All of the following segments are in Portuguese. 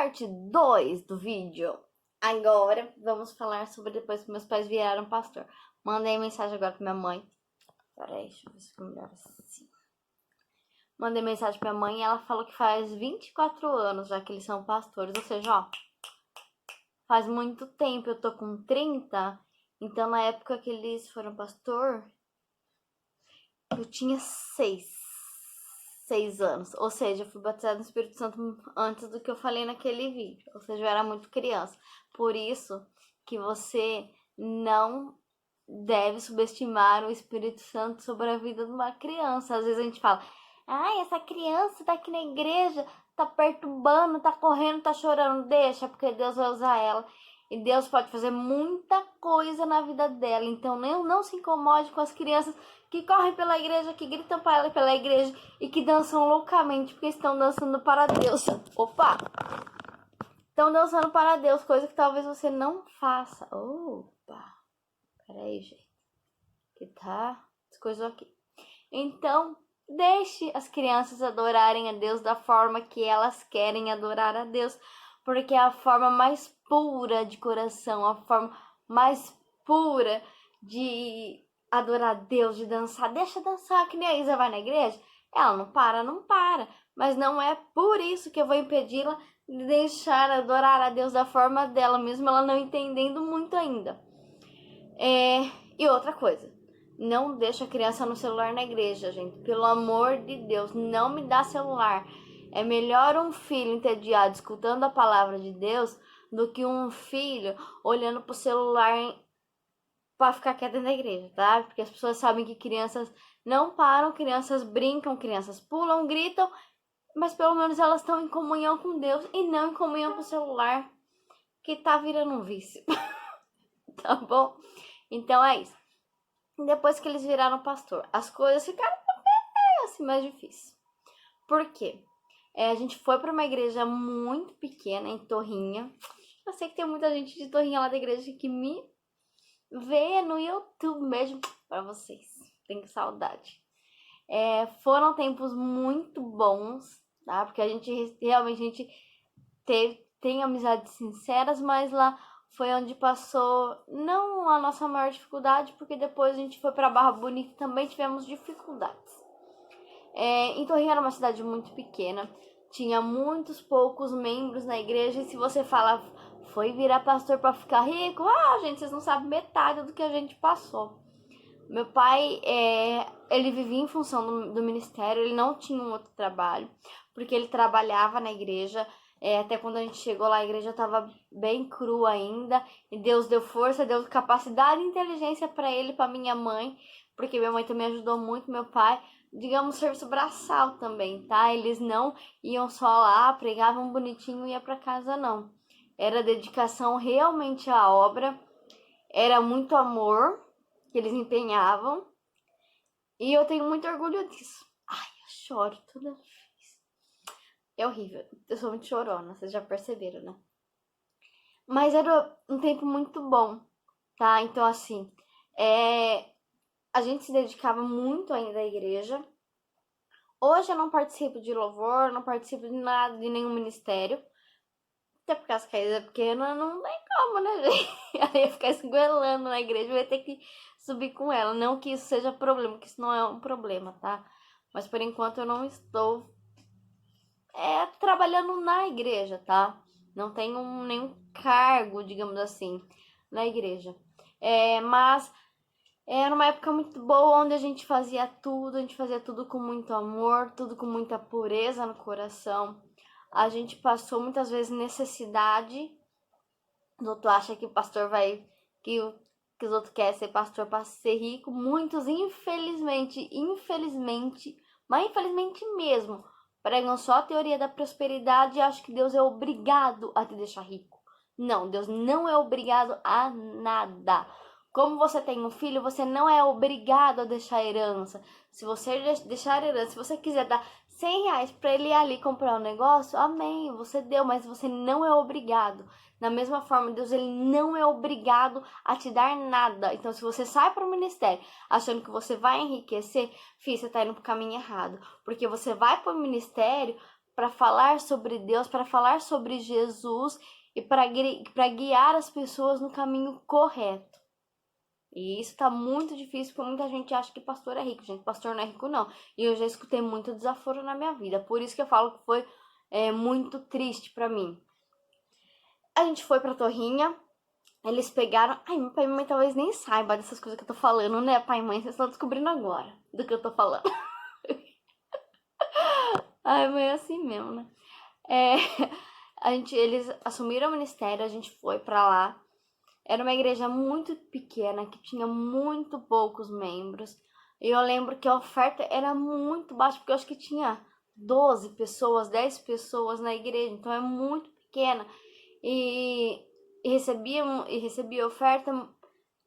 parte 2 do vídeo. Agora vamos falar sobre depois que meus pais viraram pastor. Mandei mensagem agora pra minha mãe. Peraí, deixa eu ver se ficou melhor assim. Mandei mensagem pra minha mãe e ela falou que faz 24 anos já que eles são pastores. Ou seja, ó, faz muito tempo. Eu tô com 30. Então na época que eles foram pastor, eu tinha 6 anos. Ou seja, eu fui batizada no Espírito Santo antes do que eu falei naquele vídeo. Ou seja, eu era muito criança. Por isso que você não deve subestimar o Espírito Santo sobre a vida de uma criança. Às vezes a gente fala, ai, essa criança tá aqui na igreja, tá perturbando, tá correndo, tá chorando. Deixa, porque Deus vai usar ela. E Deus pode fazer muita coisa na vida dela. Então não se incomode com as crianças que correm pela igreja, que gritam para ela pela igreja e que dançam loucamente porque estão dançando para Deus. Opa! Estão dançando para Deus, coisa que talvez você não faça. Opa! Peraí, gente. Que tá? As coisas aqui. Então, deixe as crianças adorarem a Deus da forma que elas querem adorar a Deus. Porque é a forma mais pura de coração, a forma mais pura de adorar a Deus, de dançar. Deixa dançar, que nem a Isa vai na igreja. Ela não para. Mas não é por isso que eu vou impedi-la de deixar adorar a Deus da forma dela, mesmo ela não entendendo muito ainda. E outra coisa, não deixa a criança no celular na igreja, gente. Pelo amor de Deus, não me dá celular. É melhor um filho entediado escutando a palavra de Deus do que um filho olhando pro celular para ficar quieto na igreja, tá? Porque as pessoas sabem que crianças não param, crianças brincam, crianças pulam, gritam, mas pelo menos elas estão em comunhão com Deus e não em comunhão com o celular, que tá virando um vício. Tá bom? Então é isso. Depois que eles viraram pastor, as coisas ficaram assim mais difíceis. Por quê? A gente foi para uma igreja muito pequena, em Torrinha. Eu sei que tem muita gente de Torrinha lá da igreja que me vê no YouTube. Beijo para vocês. Tenho saudade. Foram tempos muito bons, tá? Porque a gente realmente tem amizades sinceras, mas lá foi onde passou não a nossa maior dificuldade, porque depois a gente foi para Barra Bonita e também tivemos dificuldades. Em Torrinha era uma cidade muito pequena, tinha muitos poucos membros na igreja, e se você fala, foi virar pastor para ficar rico, gente, vocês não sabem metade do que a gente passou. Meu pai, ele vivia em função do ministério, ele não tinha um outro trabalho, porque ele trabalhava na igreja. Até quando a gente chegou lá, a igreja estava bem crua ainda, e Deus deu força, deu capacidade e inteligência para ele e para minha mãe, porque minha mãe também ajudou muito meu pai, digamos, serviço braçal também, tá? Eles não iam só lá, pregavam bonitinho e ia para casa, não. Era dedicação realmente à obra, era muito amor que eles empenhavam, e eu tenho muito orgulho disso. Ai, eu choro toda vez. É horrível, eu sou muito chorona, vocês já perceberam, né? Mas era um tempo muito bom, tá? Então, assim, a gente se dedicava muito ainda à igreja. Hoje eu não participo de louvor, não participo de nada, de nenhum ministério. Até porque as caídas é pequena, não tem como, né, gente? Aí ia ficar esgoelando na igreja, eu ia ter que subir com ela. Não que isso seja problema, que isso não é um problema, tá? Mas por enquanto eu não estou trabalhando na igreja, tá? Não tenho nenhum cargo, digamos assim, na igreja. Mas era uma época muito boa, onde a gente fazia tudo com muito amor, tudo com muita pureza no coração. A gente passou muitas vezes necessidade. O outro acha que o pastor que os outros querem ser pastor para ser rico. Muitos, infelizmente, mas infelizmente mesmo, pregam só a teoria da prosperidade e acham que Deus é obrigado a te deixar rico. Não, Deus não é obrigado a nada. Como você tem um filho, você não é obrigado a deixar herança. Se você deixar herança, se você quiser dar 100 reais para ele ir ali comprar um negócio, amém, você deu, mas você não é obrigado. Da mesma forma, Deus, ele não é obrigado a te dar nada. Então, se você sai para o ministério achando que você vai enriquecer, filho, você tá indo pro caminho errado. Porque você vai para o ministério para falar sobre Deus, para falar sobre Jesus e para guiar as pessoas no caminho correto. E isso tá muito difícil, porque muita gente acha que pastor é rico. Gente, pastor não é rico, não. E eu já escutei muito desaforo na minha vida. Por isso que eu falo que foi muito triste pra mim. A gente foi pra Torrinha. Eles pegaram... Ai, meu pai e minha mãe talvez nem saibam dessas coisas que eu tô falando, né? Pai e mãe, vocês estão descobrindo agora do que eu tô falando. Ai, mãe, é assim mesmo, né? Eles assumiram o ministério, a gente foi pra lá. Era uma igreja muito pequena, que tinha muito poucos membros. E eu lembro que a oferta era muito baixa, porque eu acho que tinha 12 pessoas, 10 pessoas na igreja. Então é muito pequena. E recebia oferta,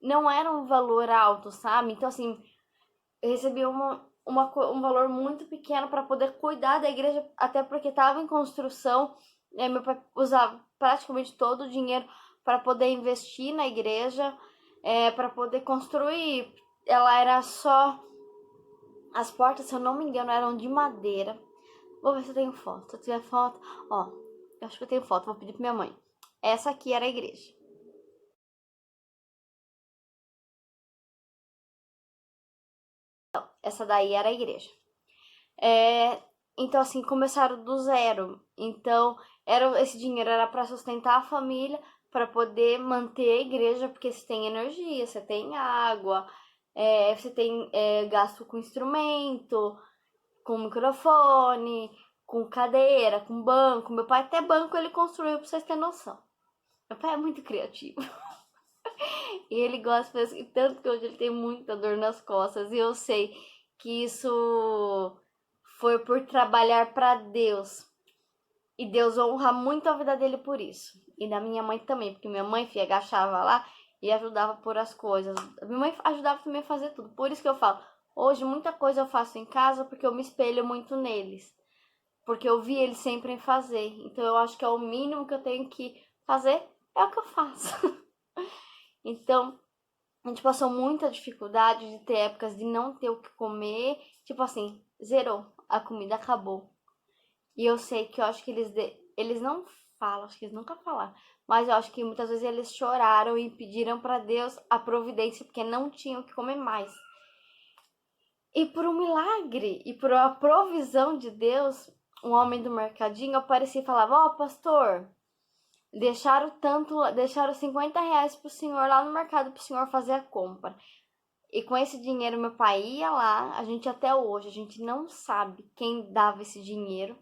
não era um valor alto, sabe? Então, assim, eu recebia um valor muito pequeno para poder cuidar da igreja, até porque estava em construção. Meu pai usava praticamente todo o dinheiro para poder investir na igreja, para poder construir. Ela era só... As portas, se eu não me engano, eram de madeira. Vou ver se eu tenho foto. Se eu tiver foto... Ó, eu acho que eu tenho foto. Vou pedir pra minha mãe. Essa aqui era a igreja. Então, essa daí era a igreja. Então, assim, começaram do zero. Então, esse dinheiro era para sustentar a família, para poder manter a igreja, porque você tem energia, você tem água, você tem gasto com instrumento, com microfone, com cadeira, com banco. Meu pai até banco ele construiu, pra vocês terem noção. Meu pai é muito criativo. E ele gosta de fazer, tanto que hoje ele tem muita dor nas costas. E eu sei que isso foi por trabalhar para Deus. E Deus honra muito a vida dele por isso. E da minha mãe também, porque minha mãe, filha, agachava lá e ajudava por as coisas. Minha mãe ajudava também a fazer tudo. Por isso que eu falo, hoje muita coisa eu faço em casa porque eu me espelho muito neles. Porque eu vi eles sempre em fazer. Então eu acho que é o mínimo que eu tenho que fazer, é o que eu faço. Então, a gente passou muita dificuldade de ter épocas de não ter o que comer. Tipo assim, zerou. A comida acabou. E eu sei que eu acho que eles não falam, acho que eles nunca falaram. Mas eu acho que muitas vezes eles choraram e pediram para Deus a providência, porque não tinham o que comer mais. E por um milagre e por a provisão de Deus, um homem do mercadinho aparecia e falava: Ó, pastor, deixaram R$ 50 pro senhor lá no mercado pro senhor fazer a compra. E com esse dinheiro meu pai ia lá, a gente até hoje, a gente não sabe quem dava esse dinheiro.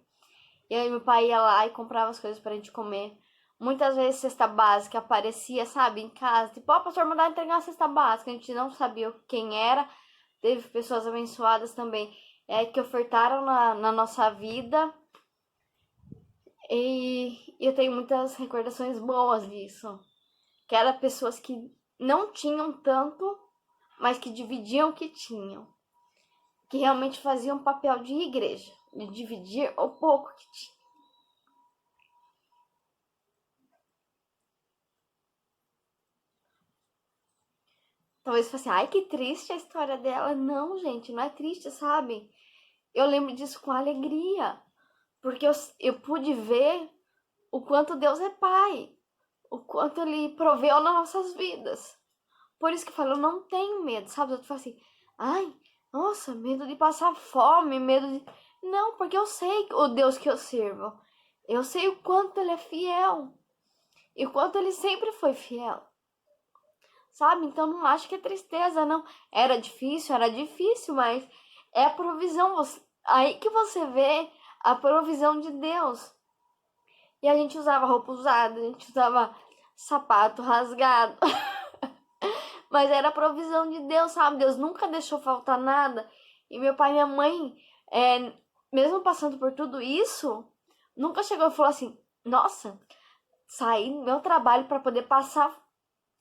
E aí meu pai ia lá e comprava as coisas pra gente comer. Muitas vezes cesta básica aparecia, sabe, em casa. Tipo, ó, pastor, mandar entregar uma cesta básica. A gente não sabia quem era. Teve pessoas abençoadas também que ofertaram na nossa vida. E eu tenho muitas recordações boas disso. Que eram pessoas que não tinham tanto, mas que dividiam o que tinham. Que realmente faziam papel de igreja. De dividir o pouco que tinha. Talvez fosse, ai, que triste a história dela. Não, gente, não é triste, sabe? Eu lembro disso com alegria. Porque eu pude ver o quanto Deus é Pai. O quanto Ele proveu nas nossas vidas. Por isso que eu falo, eu não tenho medo, sabe? Eu falo assim, ai, nossa, medo de passar fome, medo de... Não, porque eu sei o Deus que eu sirvo. Eu sei o quanto Ele é fiel. E o quanto Ele sempre foi fiel. Sabe? Então não acho que é tristeza, não. Era difícil, mas é a provisão. Aí que você vê a provisão de Deus. E a gente usava roupa usada, a gente usava sapato rasgado. Mas era a provisão de Deus, sabe? Deus nunca deixou faltar nada. E meu pai e minha mãe, mesmo passando por tudo isso, nunca chegou e falou assim: nossa, saí do meu trabalho para poder passar,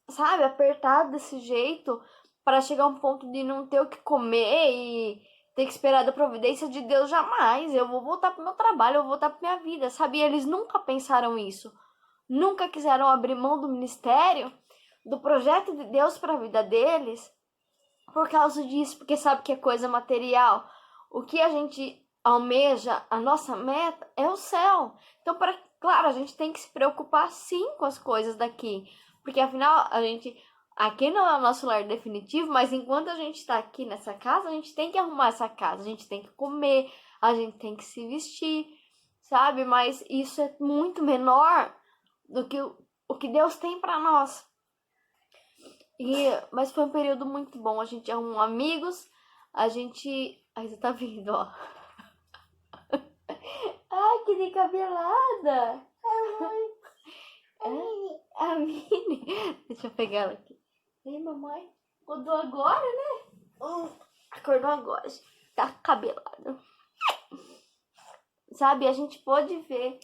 sabe, apertado desse jeito, para chegar a um ponto de não ter o que comer e ter que esperar da providência de Deus. Jamais. Eu vou voltar pro meu trabalho, eu vou voltar pra minha vida, sabe? E eles nunca pensaram isso. Nunca quiseram abrir mão do ministério, do projeto de Deus para a vida deles, por causa disso, porque sabe que é coisa material. O que a gente almeja, a nossa meta é o céu. Então, claro, a gente tem que se preocupar sim com as coisas daqui, porque afinal a gente aqui não é o nosso lar definitivo, mas enquanto a gente está aqui nessa casa, a gente tem que arrumar essa casa, a gente tem que comer, a gente tem que se vestir, sabe? Mas isso é muito menor do que o que Deus tem para nós. Mas foi um período muito bom. A gente arrumou amigos, a gente. Aí você tá vendo, ó. Ai, que decabelada! É a Mini. Deixa eu pegar ela aqui. Ei, mamãe. Acordou agora, né? Acordou agora. Tá cabelada. Sabe, a gente pôde ver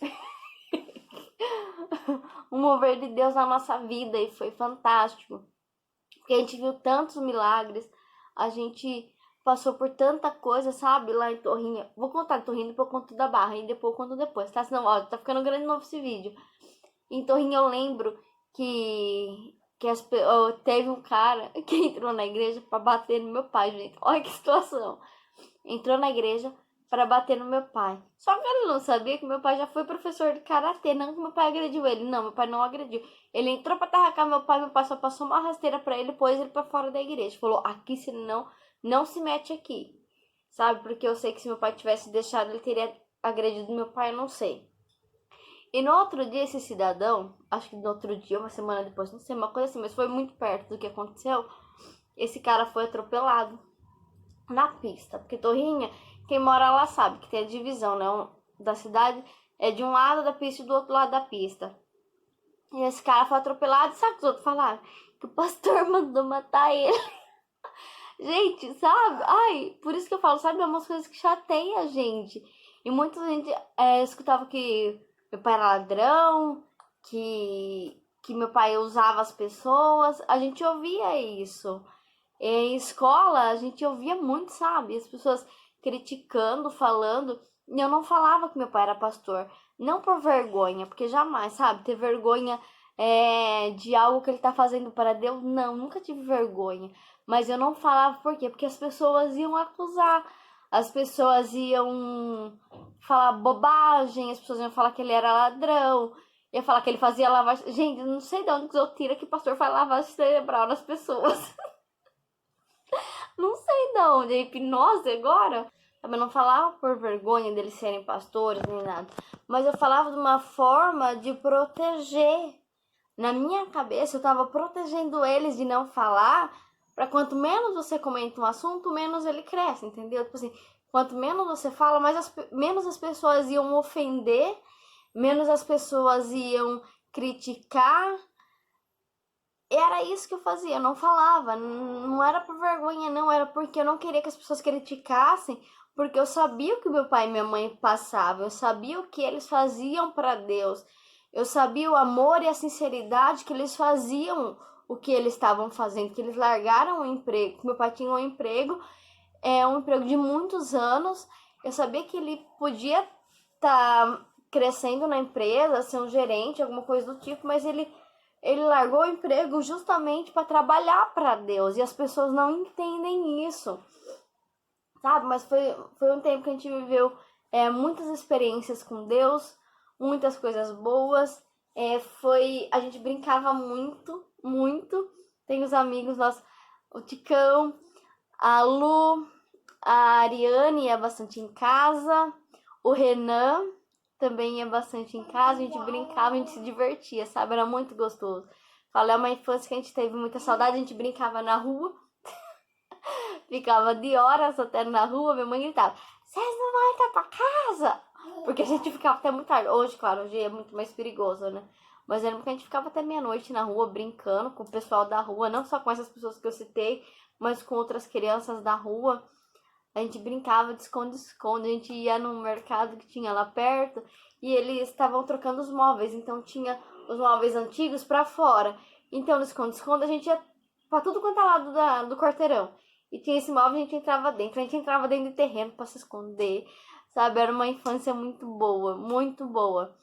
o mover de Deus na nossa vida e foi fantástico. Porque a gente viu tantos milagres, a gente passou por tanta coisa, sabe? Lá em Torrinha. Vou contar de Torrinha, depois eu conto da Barra e depois eu conto depois, tá? Senão, ó, tá ficando grande novo esse vídeo. Em Torrinha eu lembro que teve um cara que entrou na igreja pra bater no meu pai, gente. Olha que situação. Entrou na igreja para bater no meu pai. Só que ele não sabia que meu pai já foi professor de karatê, não que meu pai agrediu ele. Não, meu pai não agrediu. Ele entrou para tarracar meu pai só passou uma rasteira para ele e pôs ele para fora da igreja. Falou: "Aqui se não se mete aqui". Sabe? Porque eu sei que se meu pai tivesse deixado, ele teria agredido meu pai, eu não sei. E no outro dia, esse cidadão, acho que no outro dia, uma semana depois, não sei, uma coisa assim, mas foi muito perto do que aconteceu. Esse cara foi atropelado na pista. Porque Torrinha, quem mora lá sabe que tem a divisão, né? Da cidade é de um lado da pista e do outro lado da pista. E esse cara foi atropelado. E sabe o que os outros falaram? Que o pastor mandou matar ele. Gente, sabe? Ai, por isso que eu falo, sabe? É umas coisas que chateiam a gente. E muita gente escutava que meu pai era ladrão, que meu pai usava as pessoas. A gente ouvia isso. Em escola, a gente ouvia muito, sabe? As pessoas criticando, falando. E eu não falava que meu pai era pastor. Não por vergonha, porque jamais, sabe? Ter vergonha de algo que ele tá fazendo para Deus. Não, nunca tive vergonha. Mas eu não falava por quê? Porque as pessoas iam acusar. As pessoas iam falar bobagem. As pessoas iam falar que ele era ladrão. Ia falar que ele fazia lavagem. Gente, eu não sei de onde eu tiro que pastor faz lavagem cerebral nas pessoas. Não sei de onde, é hipnose agora? Eu não falava por vergonha deles serem pastores nem nada, mas eu falava de uma forma de proteger. Na minha cabeça eu estava protegendo eles de não falar, para quanto menos você comenta um assunto, menos ele cresce, entendeu? Tipo assim, quanto menos você fala, menos as pessoas iam ofender, menos as pessoas iam criticar. Era isso que eu fazia, eu não falava, não era por vergonha, não, era porque eu não queria que as pessoas criticassem, porque eu sabia o que meu pai e minha mãe passavam, eu sabia o que eles faziam para Deus, eu sabia o amor e a sinceridade que eles faziam, o que eles estavam fazendo, que eles largaram o emprego, meu pai tinha um emprego de muitos anos, eu sabia que ele podia estar crescendo na empresa, ser um gerente, alguma coisa do tipo, mas ele largou o emprego justamente para trabalhar para Deus. E as pessoas não entendem isso, sabe? Mas foi um tempo que a gente viveu muitas experiências com Deus, muitas coisas boas. A gente brincava muito, muito. Tem os amigos nossos, o Ticão, a Lu, a Ariane ia bastante em casa, o Renan também ia bastante em casa, a gente brincava, a gente se divertia, sabe? Era muito gostoso. Falei, é uma infância que a gente teve muita saudade, a gente brincava na rua, ficava de horas até na rua, minha mãe gritava, vocês não vão entrar pra casa? Porque a gente ficava até muito tarde. Hoje, claro, hoje é muito mais perigoso, né? Mas era porque a gente ficava até meia-noite na rua, brincando com o pessoal da rua, não só com essas pessoas que eu citei, mas com outras crianças da rua. A gente brincava de esconde-esconde, a gente ia num mercado que tinha lá perto e eles estavam trocando os móveis, então tinha os móveis antigos para fora. Então no esconde-esconde a gente ia pra tudo quanto é lado do quarteirão. E tinha esse móvel, a gente entrava dentro de terreno para se esconder, sabe? Era uma infância muito boa, muito boa.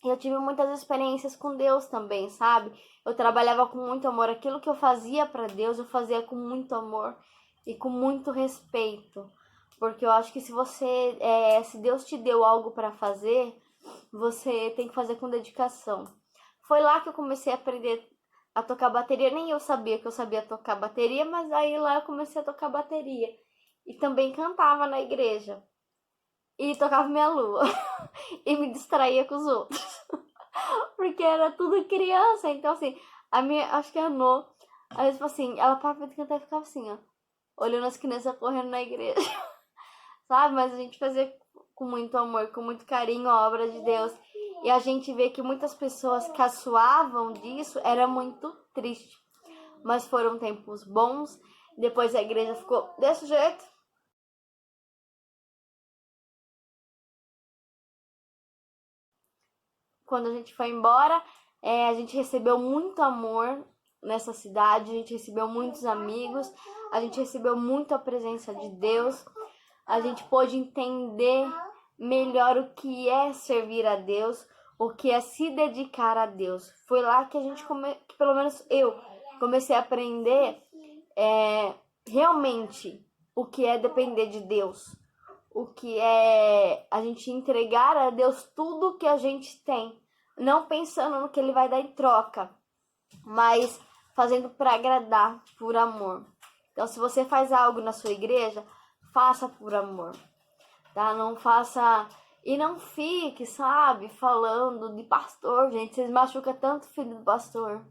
E eu tive muitas experiências com Deus também, sabe? Eu trabalhava com muito amor, aquilo que eu fazia para Deus, eu fazia com muito amor e com muito respeito, Porque eu acho que se Deus te deu algo para fazer, você tem que fazer com dedicação. Foi lá que eu comecei a aprender a tocar bateria. Nem eu sabia que eu sabia tocar bateria, mas aí lá eu comecei a tocar bateria. E também cantava na igreja. E tocava minha lua. E me distraía com os outros. Porque era tudo criança. Então, assim, acho que a No, às vezes, tipo assim, ela parava de cantar e ficava assim, ó. Olhando as crianças correndo na igreja. Sabe? Mas a gente fazia com muito amor, com muito carinho a obra de Deus. E a gente vê que muitas pessoas caçoavam disso, era muito triste. Mas foram tempos bons. Depois a igreja ficou desse jeito. Quando a gente foi embora, a gente recebeu muito amor nessa cidade, a gente recebeu muitos amigos, a gente recebeu muito a presença de Deus, a gente pôde entender melhor o que é servir a Deus, o que é se dedicar a Deus. Foi lá que que pelo menos eu comecei a aprender realmente o que é depender de Deus, o que é a gente entregar a Deus tudo que a gente tem, não pensando no que Ele vai dar em troca, mas fazendo para agradar, por amor. Então, se você faz algo na sua igreja, faça por amor, tá? Não faça e não fique, sabe, falando de pastor, gente. Vocês machucam tanto o filho do pastor.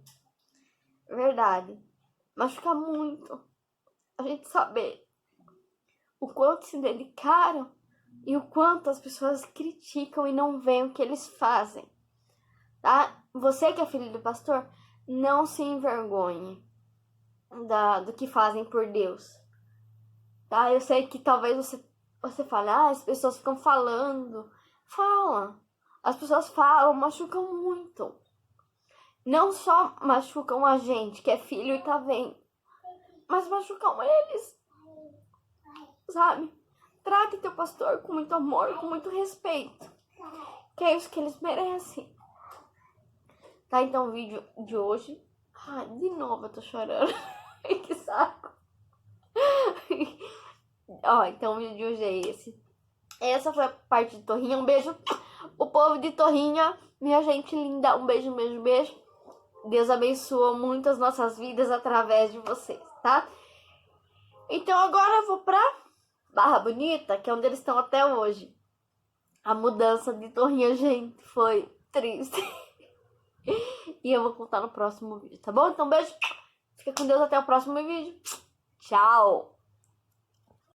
Verdade. Machuca muito. A gente saber o quanto se dedicaram e o quanto as pessoas criticam e não veem o que eles fazem, tá? Você que é filho do pastor, não se envergonhe do que fazem por Deus, tá? Eu sei que talvez você fale, as pessoas ficam falando. Fala. As pessoas falam, machucam muito. Não só machucam a gente, que é filho e tá vendo, mas machucam eles, sabe? Trate teu pastor com muito amor, com muito respeito, que é isso que eles merecem. Tá, então o vídeo de hoje... Ai, de novo eu tô chorando. Que saco. Ó, então o vídeo de hoje é esse. Essa foi a parte de Torrinha. Um beijo, o povo de Torrinha. Minha gente linda, um beijo, beijo, beijo. Deus abençoa muito as nossas vidas através de vocês, tá? Então agora eu vou pra Barra Bonita, que é onde eles estão até hoje. A mudança de Torrinha, gente, foi triste. E eu vou contar no próximo vídeo, tá bom? Então beijo, fica com Deus, até o próximo vídeo. Tchau!